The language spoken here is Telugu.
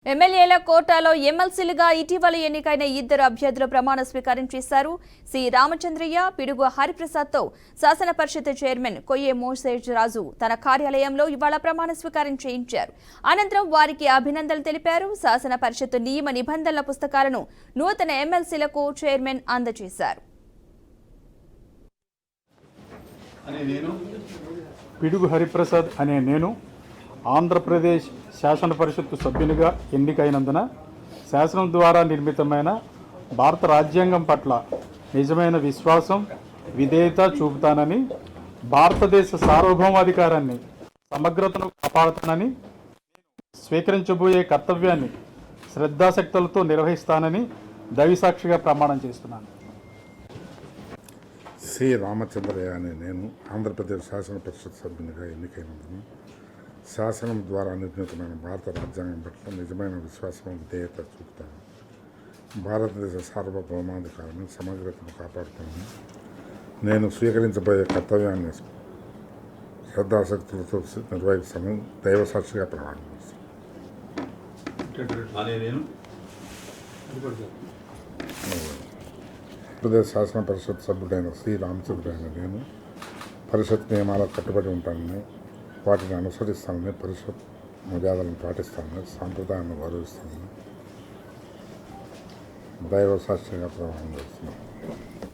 ఎమ్మెల్యేల కోటాలో ఎమ్మెల్సీలుగా ఇటీవల ఎన్నికైన ఇద్దరు అభ్యర్థులు ప్రమాణ స్వీకారం చేశారు. సి రామచంద్రయ్య, పిడుగు హరిప్రసాద్తో శాసన పరిషత్ చైర్మన్ కొయ్యే మోసేజ్ రాజు తన కార్యాలయంలో ఇవాళ ప్రమాణ స్వీకారం చేయించారు. అనంతరం వారికి అభినందనలు తెలిపారు. శాసన పరిషత్ నియమ నిబంధనల పుస్తకాలను నూతన ఎమ్మెల్సీలకు చైర్మన్ అందజేశారు. పిడుగు హరిప్రసాద్ అనే నేను ఆంధ్రప్రదేశ్ శాసన పరిషత్తు సభ్యునిగా ఎన్నికైనందున శాసనం ద్వారా నిర్మితమైన భారత రాజ్యాంగం పట్ల నిజమైన విశ్వాసం, విధేయత చూపుతానని, భారతదేశ సార్వభౌమాధికారాన్ని, సమగ్రతను కాపాడుతానని, స్వీకరించబోయే కర్తవ్యాన్ని శ్రద్ధాశక్తులతో నిర్వహిస్తానని దైవసాక్షిగా ప్రమాణం చేస్తున్నాను. సి రామచంద్రయ్య అనే నేను ఆంధ్రప్రదేశ్ శాసన పరిషత్ సభ్యునిగా ఎన్నికైనందున శాసనం ద్వారా నిర్మితమైన భారత రాజ్యాంగం పట్ల నిజమైన విశ్వాసం, విధేయత చూపుతాను. భారతదేశ సార్వభౌమాధికారాన్ని, సమగ్రతను కాపాడుతాను. నేను స్వీకరించబోయే కర్తవ్యాన్ని శ్రద్ధాశక్తులతో నిర్వహిస్తాను. దైవసాక్షిగా ప్రమాణం చేస్తాను. ఆంధ్రప్రదేశ్ శాసన పరిషత్ సభ్యుడైన శ్రీ రామచంద్ర అనే నేను పరిషత్ నియమాలకు కట్టుబడి ఉంటానని, వాటిని అనుసరిస్తానని, పరిషత్ మర్యాదలను పాటిస్తానని, సాంప్రదాయాన్ని గౌరవిస్తానని దైవ సాక్షిగా ప్రమాణం చేస్తున్నాను.